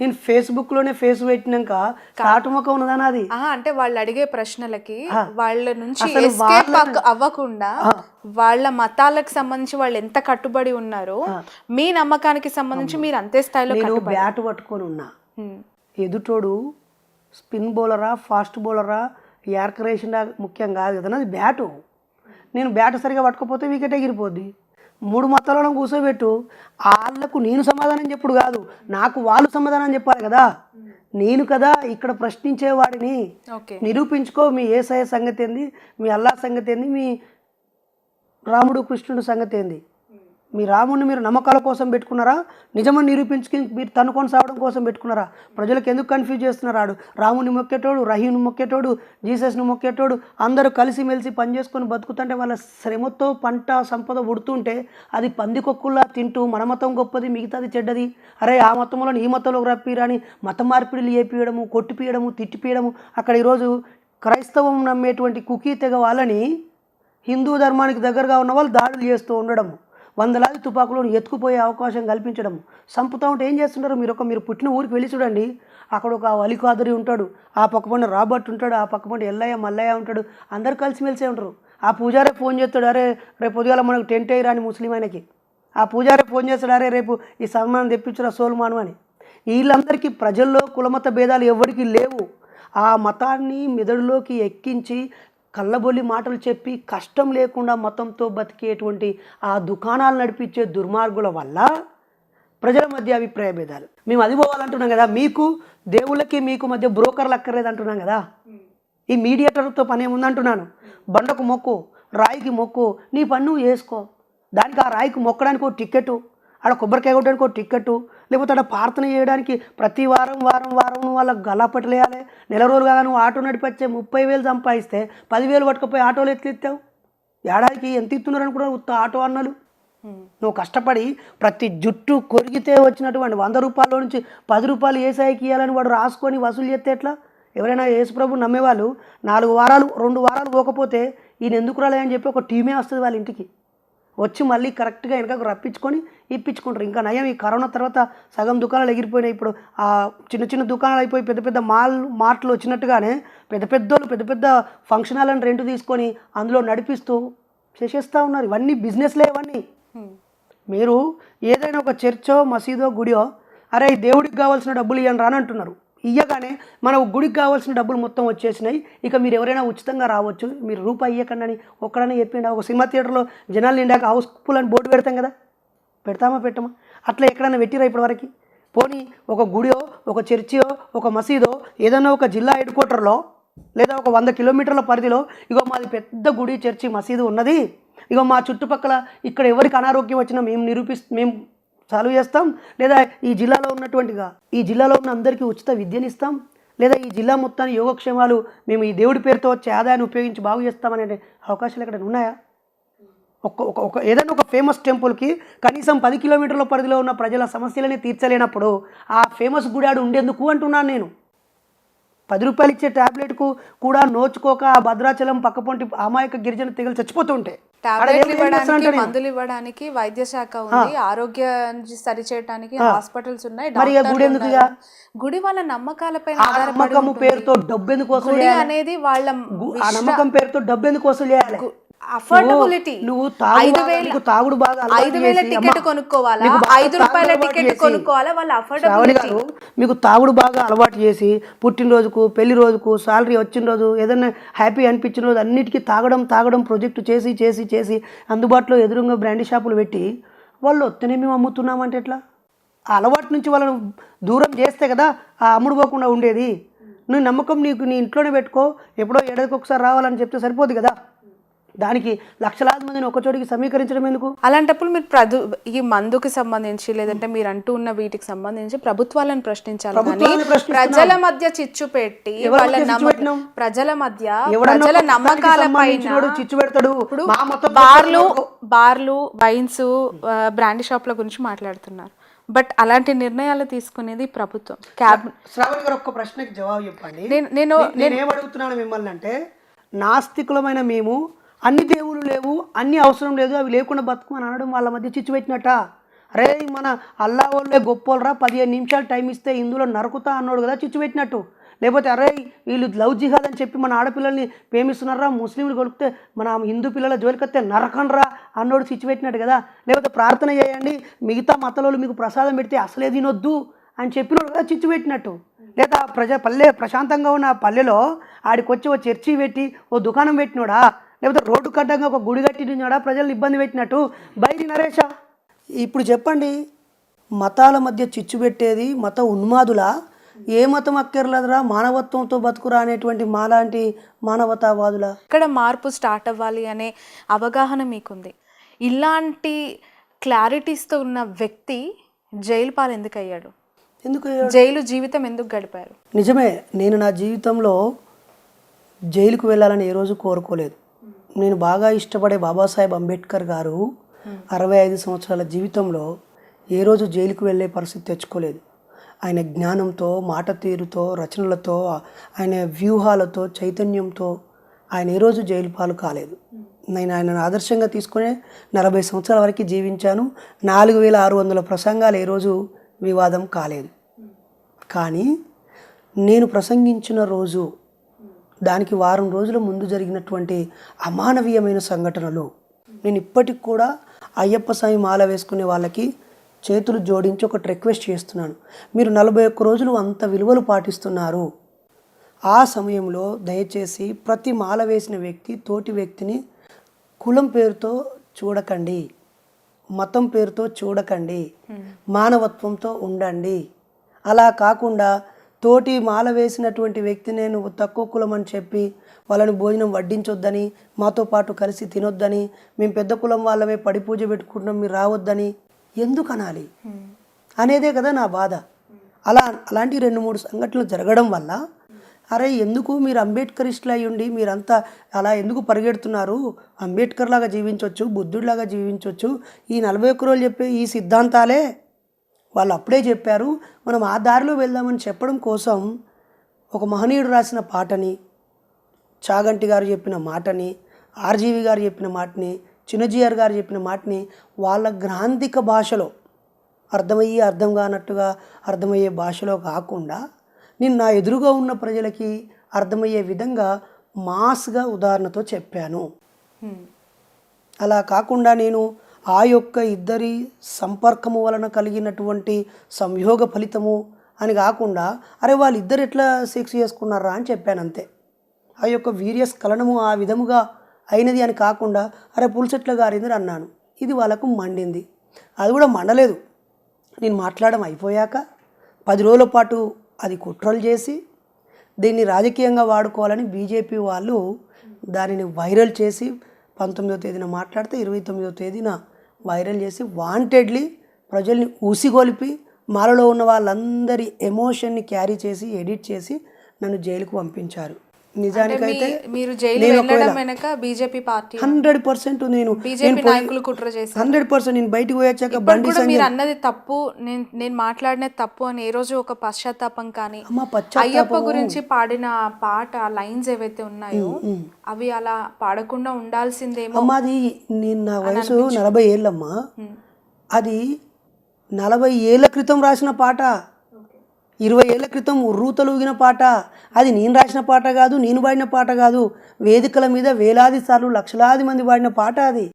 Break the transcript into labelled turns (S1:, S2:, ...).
S1: నేను ఫేస్బుక్లోనే ఫేస్ పెట్టినాక కాటుముఖం ఉన్నదా నాది?
S2: అంటే వాళ్ళు అడిగే ప్రశ్నలకి వాళ్ళ నుంచి ఎస్కేప్ అవ్వకుండా వాళ్ళ మతాలకు సంబంధించి వాళ్ళు ఎంత కట్టుబడి ఉన్నారో మీ నమ్మకానికి సంబంధించి మీరు అంతే స్థాయిలో
S1: నేను బ్యాట్ పట్టుకొని ఉన్నా. ఎదుటోడు స్పిన్ బౌలరా ఫాస్ట్ బౌలరా యార్కర్ వేసిండా ముఖ్యం కాదు కదా, అది బ్యాటు. నేను బ్యాట్ సరిగా పట్టుకపోతే వికెట్ ఎగిరిపోద్ది. 3 మతాలను కూర్చోబెట్టు, వాళ్ళకు నేను సమాధానం చెప్పుడు కాదు, నాకు వాళ్ళు సమాధానం చెప్పాలి కదా. నేను కదా ఇక్కడ ప్రశ్నించేవాడిని. నిరూపించుకో, మీ యేసయ్య సంగతి ఏంది, మీ అల్లా సంగతి ఏంది, మీ రాముడు కృష్ణుడు సంగతి ఏంది. మీ రాముడిని మీరు నమ్మకాల కోసం పెట్టుకున్నారా, నిజమని నిరూపించుకుని మీరు తనుకొని సావడం కోసం పెట్టుకున్నారా? ప్రజలకు ఎందుకు కన్ఫ్యూజ్ చేస్తున్నాడు? రాముని మొక్కేటోడు, రహీంను మొక్కేటోడు, జీసస్ను మొక్కేటోడు అందరూ కలిసిమెలిసి పని చేసుకొని బతుకుతుంటే వాళ్ళ శ్రమతో పంట సంపద ఉడుతుంటే అది పందికొక్కుల్లా తింటూ మన మతం గొప్పది మిగతాది చెడ్డది, అరే ఆ మతంలో ఈ మతంలోకి రప్పిరని మత మార్పిడిలు చేపియడము, కొట్టిపియడము, తిట్టిపియడము. అక్కడ ఈరోజు క్రైస్తవం నమ్మేటువంటి కుకీ తెగ వాళ్ళని హిందూ ధర్మానికి దగ్గరగా ఉన్న వాళ్ళు దాడులు చేస్తూ ఉండడము, వందలాది తుపాకులను ఎత్తుకుపోయే అవకాశం కల్పించడం, చంపుతూ ఉంటే ఏం చేస్తుంటారు? మీరు పుట్టిన ఊరికి వెళ్ళి చూడండి, అక్కడ ఒక అలీఖాదరి ఉంటాడు, ఆ పక్కపండి రాబర్ట్ ఉంటాడు, ఆ పక్కపండి ఎల్లయ్య మల్లయ్య ఉంటాడు, అందరు కలిసిమెలిసే ఉంటారు. ఆ పూజారే ఫోన్ చేస్తాడు, అరే రేపు పొద్దుగాల మనకు టెంట్ వేయరా అని ముస్లిం ఆయనకి. ఆ పూజారే ఫోన్ చేస్తాడు, అరే రేపు ఈ సన్మానం తెప్పించురా సోల్మాను అని. వీళ్ళందరికీ ప్రజల్లో కులమత భేదాలు ఎవరికి లేవు. ఆ మతాన్ని మెదడులోకి ఎక్కించి కళ్ళబొల్లి మాటలు చెప్పి కష్టం లేకుండా మతంతో బతికేటువంటి ఆ దుకాణాలు నడిపించే దుర్మార్గుల వల్ల ప్రజల మధ్య అభిప్రాయ భేదాలు. మేము అది పోవాలంటున్నాం కదా, మీకు దేవుళ్ళకి మీకు మధ్య బ్రోకర్లు అక్కర్లేదు అంటున్నాం కదా. ఈ మీడియేటర్తో పని ఏముందంటున్నాను. బండకు మొక్కు, రాయికి మొక్కు, నీ పని నువ్వు చేసుకో. దానికి ఆ రాయికి మొక్కడానికి ఒక టికెట్టు, ఆడ కొబ్బరికాయ కొట్టడానికి ఒక టికెట్టు, లేకపోతే ఆడ ప్రార్థన చేయడానికి ప్రతి వారం వాళ్ళకి గల్లాపట్లు వేయాలి. నెల రోజులు కాగా నువ్వు ఆటో నడిపచ్చే 30,000 సంపాదిస్తే 10,000 పట్టుకుపోయి ఆటోలు ఎత్తిస్తావు. ఏడాదికి ఎంత ఇస్తున్నారు అనుకున్నావు ఉత్త ఆటో అన్నలు. నువ్వు కష్టపడి ప్రతి జుట్టు కొరిగితే వచ్చినటువంటి 100 రూపాయల నుంచి 10 రూపాయలు యేసయ్యకి ఇవ్వాలని వాడు రాసుకొని వసూలు చేస్తే ఎట్లా? ఎవరైనా యేసుప్రభు నమ్మేవాళ్ళు 4 వారాలు 2 వారాలు పోకపోతే ఈయన ఎందుకు రాలేదని చెప్పి ఒక టీమే వస్తుంది వాళ్ళ ఇంటికి. వచ్చి మళ్ళీ కరెక్ట్గా వెనకకు రప్పించుకొని ఇప్పించుకుంటారు. ఇంకా నయం, ఈ కరోనా తర్వాత సగం దుకాణాలు ఎగిరిపోయినాయి. ఇప్పుడు ఆ చిన్న చిన్న దుకాణాలు అయిపోయి పెద్ద పెద్ద మార్ట్లు వచ్చినట్టుగానే పెద్ద పెద్ద ఫంక్షన్ హాల్ని రెంట్ తీసుకొని అందులో నడిపిస్తూ చేసేస్తూ ఉన్నారు. ఇవన్నీ బిజినెస్లే ఇవన్నీ. మీరు ఏదైనా ఒక చర్చో మసీదో గుడియో, అరే దేవుడికి కావాల్సిన డబ్బులు ఇవ్వండి రాని అంటున్నారు. ఇయ్యగానే మన గుడికి కావాల్సిన డబ్బులు మొత్తం వచ్చేసినాయి, ఇక మీరు ఎవరైనా ఉచితంగా రావచ్చు, మీరు రూపాయి ఇవ్వకండి ఒక్కడనే చెప్పిండ. ఒక సినిమా థియేటర్లో జనాలు నిండాక హౌస్ఫుల్ అని బోర్డు పెడతాం కదా, పెడతామా పెట్టమా? అట్లా ఎక్కడైనా పెట్టిరా ఇప్పటివరకు? పోనీ ఒక గుడియో ఒక చర్చియో ఒక మసీదో ఏదైనా ఒక జిల్లా హెడ్ క్వార్టర్లో లేదా ఒక 100 కిలోమీటర్ల పరిధిలో ఇగో మాది పెద్ద గుడి చర్చి మసీదు ఉన్నది, ఇగో మా చుట్టుపక్కల ఇక్కడ ఎవరికి అనారోగ్యం వచ్చినా మేము సాల్వ్ చేస్తాం, లేదా ఈ జిల్లాలో ఉన్న అందరికీ ఉచిత విద్యను ఇస్తాం, లేదా ఈ జిల్లా మొత్తాన్ని యోగక్షేమాలు మేము ఈ దేవుడి పేరుతో వచ్చే ఆదాయాన్ని ఉపయోగించి బాగు చేస్తామనే అవకాశాలు ఎక్కడ ఉన్నాయా? ఏదైనా ఒక ఫేమస్ టెంపుల్కి కనీసం 10 కిలోమీటర్ల పరిధిలో ఉన్న ప్రజల సమస్యలని తీర్చలేనప్పుడు ఆ ఫేమస్ గుడాడు ఉండేందుకు అంటున్నాను నేను. 10 రూపాయలు ఇచ్చే ట్యాబ్లెట్కు కూడా నోచుకోక ఆ భద్రాచలం పక్కపొంటి అమాయక గిరిజన తెగలు చచ్చిపోతుంటే
S2: మందులు ఇవ్వడానికి వైద్య శాఖ ఉంది, ఆరోగ్యాన్ని సరిచేయడానికి హాస్పిటల్స్ ఉన్నాయి. గుడి వాళ్ళ నమ్మకాలపై
S1: పేరుతో డబ్బు ఎందుకు వసూలు
S2: అనేది వాళ్ళ
S1: నమ్మకం పేరుతో డబ్బు ఎందుకు వసూలు చేయాలి?
S2: అఫోర్డబిలిటీ.
S1: నువ్వు తాగుడు బాగా
S2: 5,000 టికెట్ కొనుక్కోవాలా, 5 రూపాయల టికెట్ కొనుక్కోవాలా? వాళ్ళ అఫోర్డబిలిటీ.
S1: మీకు తాగుడు బాగా అలవాటు చేసి పుట్టినరోజుకు పెళ్లి రోజుకు సాలరీ వచ్చిన రోజు ఏదైనా హ్యాపీ అనిపించిన రోజు అన్నిటికీ తాగడం ప్రాజెక్టు చేసి అందుబాటులో ఎదురుగా బ్రాండీ షాపులు పెట్టి వాళ్ళు వస్తేనే మేము అమ్ముతున్నామంటే ఎట్లా? ఆ అలవాటు నుంచి వాళ్ళను దూరం చేస్తే కదా ఆ అమ్ముడు పోకుండా ఉండేది. నువ్వు నమ్మకం నీ ఇంట్లోనే పెట్టుకో, ఎప్పుడో ఏడాదికి ఒకసారి రావాలని చెప్తే సరిపోదు కదా. దానికి లక్షలాది మందిని ఒకచోటికి సమీకరించడం ఎందుకు?
S2: అలాంటప్పుడు మీరు ఈ మందుకి సంబంధించి లేదంటే మీరు అంటూ ఉన్న వీటికి సంబంధించి ప్రభుత్వాలను ప్రశ్నించాలి, ప్రజల మధ్య చిచ్చు పెట్టి ప్రజల నమ్మకాలపైన
S1: చిచ్చు పెడతాడు.
S2: బార్లు వైన్స్ బ్రాండీ షాప్ల గురించి మాట్లాడుతున్నారు, బట్ అలాంటి నిర్ణయాలు తీసుకునేది ప్రభుత్వం.
S1: శ్రావణి గారు ఒక్క ప్రశ్నకి జవాబు చెప్పండి. నేనేమడుగుతున్నాను మిమ్మల్ని అంటే, నాస్తికులమైన మేము అన్ని దేవుళ్ళు లేవు, అన్ని అవసరం లేదు, అవి లేకుండా బతుకు అని అనడం వాళ్ళ మధ్య చిచ్చు పెట్టినట్ట. అరే మన అల్లా వాళ్ళే గొప్పోళ్ళరా 15 నిమిషాలు టైం ఇస్తే ఇందులో నరుకుతా అన్నాడు కదా చిచ్చు పెట్టినట్టు. లేకపోతే అరే వీళ్ళు లవ్ జిహాద్ అని చెప్పి మన ఆడపిల్లల్ని ప్రేమిస్తున్నారా, ముస్లింలు కొలిపితే మన హిందూ పిల్లల జోలికొస్తే నరకండ్రా అన్నోడు చిచ్చు పెట్టినట్టు కదా. లేకపోతే ప్రార్థన చేయండి మిగతా మతలోళ్ళు మీకు ప్రసాదం పెడితే అసలే తినొద్దు అని చెప్పినోడు కదా చిచ్చు పెట్టినట్టు. లేదా పల్లె ప్రశాంతంగా ఉన్న పల్లెలో ఆడికొచ్చి ఓ చర్చి పెట్టి ఓ దుకాణం పెట్టినోడా, లేకపోతే రోడ్డు కట్టంగా ఒక గుడి కట్టినోడా ప్రజల్ని ఇబ్బంది పెట్టినట్టు బయటి నరేషా. ఇప్పుడు చెప్పండి, మతాల మధ్య చిచ్చు పెట్టేది మత ఉన్మాదులా, ఏ మతం అక్కర్లేదురా మానవత్వంతో బతుకురా అనేటువంటి మాలాంటి మానవతావాదులా?
S2: ఇక్కడ మార్పు స్టార్ట్ అవ్వాలి అనే అవగాహన మీకుంది. ఇలాంటి క్లారిటీస్తో ఉన్న వ్యక్తి జైలు పాలు ఎందుకు అయ్యాడు?
S1: ఎందుకు
S2: జైలు జీవితం ఎందుకు గడిపారు?
S1: నిజమే, నేను నా జీవితంలో జైలుకు వెళ్ళాలని ఏ రోజు కోరుకోలేదు. నేను బాగా ఇష్టపడే బాబాసాహెబ్ అంబేద్కర్ గారు 65 సంవత్సరాల జీవితంలో ఏ రోజు జైలుకు వెళ్ళే పరిస్థితి తెచ్చుకోలేదు. ఆయన జ్ఞానంతో, మాట తీరుతో, రచనలతో, ఆయన వ్యూహాలతో, చైతన్యంతో ఆయన ఏ రోజు జైలు పాలు కాలేదు. నేను ఆయనను ఆదర్శంగా తీసుకునే 40 సంవత్సరాల వరకు జీవించాను. 4600 ప్రసంగాలు ఏ రోజు వివాదం కాలేదు. కానీ నేను ప్రసంగించిన రోజు దానికి వారం రోజుల ముందు జరిగినటువంటి అమానవీయమైన సంఘటనలు, నేను ఇప్పటికి కూడా అయ్యప్ప స్వామి మాల వేసుకునే వాళ్ళకి చేతులు జోడించి ఒకటి రిక్వెస్ట్ చేస్తున్నాను. మీరు 41 రోజులు అంత విలువలు పాటిస్తున్నారు. ఆ సమయంలో దయచేసి ప్రతి మాల వేసిన వ్యక్తి తోటి వ్యక్తిని కులం పేరుతో చూడకండి, మతం పేరుతో చూడకండి, మానవత్వంతో ఉండండి. అలా కాకుండా తోటి మాల వేసినటువంటి వ్యక్తినే నువ్వు తక్కువ కులం అని చెప్పి వాళ్ళని భోజనం వడ్డించొద్దని, మాతో పాటు కలిసి తినొద్దని, మేము పెద్ద కులం వాళ్ళమే పడి పూజ పెట్టుకుంటున్నాం మీరు రావద్దని ఎందుకు అనాలి అనేదే కదా నా బాధ. అలాంటి 2-3 సంఘటనలు జరగడం వల్ల అరే ఎందుకు మీరు అంబేద్కరిస్టులు అయ్యుండి మీరంతా అలా ఎందుకు పరిగెడుతున్నారు, అంబేద్కర్ లాగా జీవించవచ్చు, బుద్ధుడిలాగా జీవించవచ్చు, ఈ 41 రోజులు చెప్పే ఈ సిద్ధాంతాలే వాళ్ళు అప్పుడే చెప్పారు, మనం ఆ దారిలో వెళ్దామని చెప్పడం కోసం ఒక మహనీయుడు రాసిన పాటని, చాగంటి గారు చెప్పిన మాటని, ఆర్జీవి గారు చెప్పిన మాటని, చిన్నజీఆర్ గారు చెప్పిన మాటని వాళ్ళ గ్రాంధిక భాషలో అర్థమయ్యి అర్థం కానట్టుగా అర్థమయ్యే భాషలో కాకుండా నేను నా ఎదురుగా ఉన్న ప్రజలకి అర్థమయ్యే విధంగా మాస్గా ఉదాహరణతో చెప్పాను. అలా కాకుండా నేను ఆ యొక్క ఇద్దరి సంపర్కము వలన కలిగినటువంటి సంయోగ ఫలితము అని కాకుండా అరే వాళ్ళిద్దరు ఎట్లా సెక్స్ చేసుకున్నారా అని చెప్పాను అంతే. ఆ యొక్క వీర్యస్ఖలనము ఆ విధముగా అయినది అని కాకుండా అరే పులిసెట్ల గారింది అన్నాను. ఇది వాళ్ళకు మండింది. అది కూడా మండలేదు, నేను మాట్లాడడం అయిపోయాక 10 రోజుల పాటు అది కుట్రలు చేసి దీన్ని రాజకీయంగా వాడుకోవాలని బీజేపీ వాళ్ళు దానిని వైరల్ చేసి 19వ తేదీన మాట్లాడితే 29వ తేదీన వైరల్ చేసి వాంటెడ్లీ ప్రజల్ని ఊసిగొలిపి మాలలో ఉన్న వాళ్ళందరి ఎమోషన్ని క్యారీ చేసి ఎడిట్ చేసి నన్ను జైలుకు పంపించారు. నిజానికైతే
S2: మీరు జైలు వెళ్ళడం వెనక బీజేపీ పార్టీ
S1: 100% నేను
S2: బీజేపీ నాయకులు కుట్ర చేశారు.
S1: 100% నేను బయటికి పోయాక బండి
S2: మీరు అన్నది తప్పు, నేను మాట్లాడినది తప్పు అని ఏ రోజు ఒక పశ్చాత్తాపం కానీ, అయ్యప్ప గురించి పాడిన పాట లైన్స్ ఏవైతే ఉన్నాయో అవి అలా పాడకుండా ఉండాల్సిందేమో.
S1: అమ్మాది నా వయసు 40 ఏళ్ళమ్మా, అది 40 ఏళ్ల క్రితం రాసిన పాట, 20 ఏళ్ల క్రితం ఉర్రూతలూగిన పాట. అది నేను రాసిన పాట కాదు, నేను పాడిన పాట కాదు, వేదికల మీద వేలాది సార్లు లక్షలాది మంది పాడిన పాట అది.